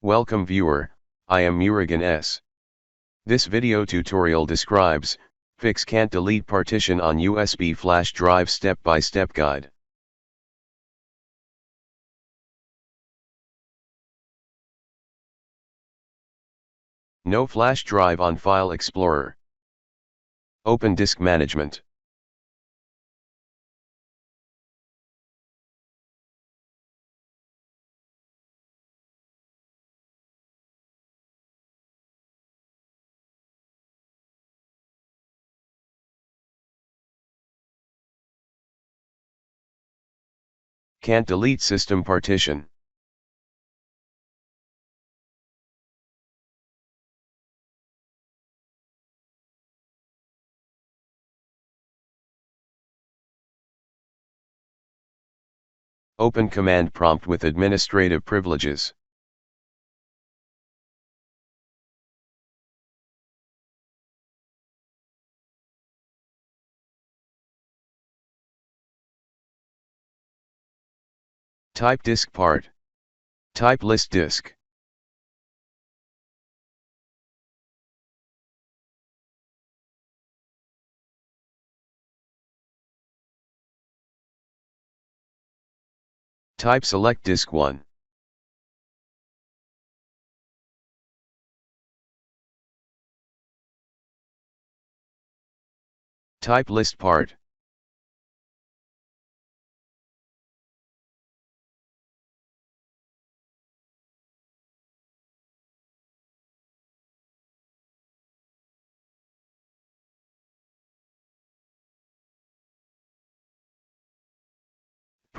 Welcome viewer, I am Murugan S. This video tutorial describes, fix can't delete partition on USB flash drive step-by-step guide. No flash drive on File Explorer. Open Disk Management. Can't delete system partition. Open command prompt with administrative privileges. Type Diskpart. Type list disk. Type select disk 1. Type list part.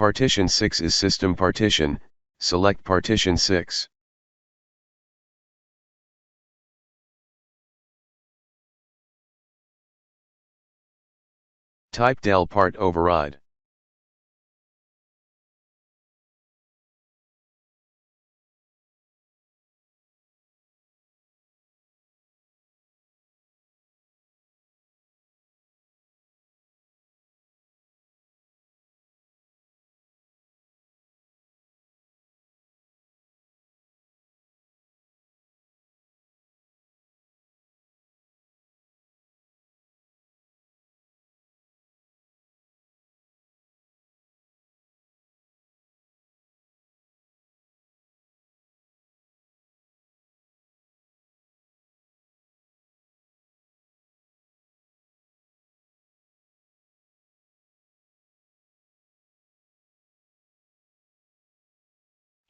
Partition 6 is system partition, select partition 6. Type del part override.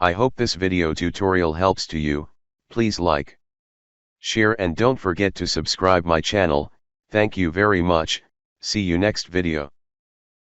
I hope this video tutorial helps to you. Please like, share and don't forget to subscribe my channel. Thank you very much. See you next video.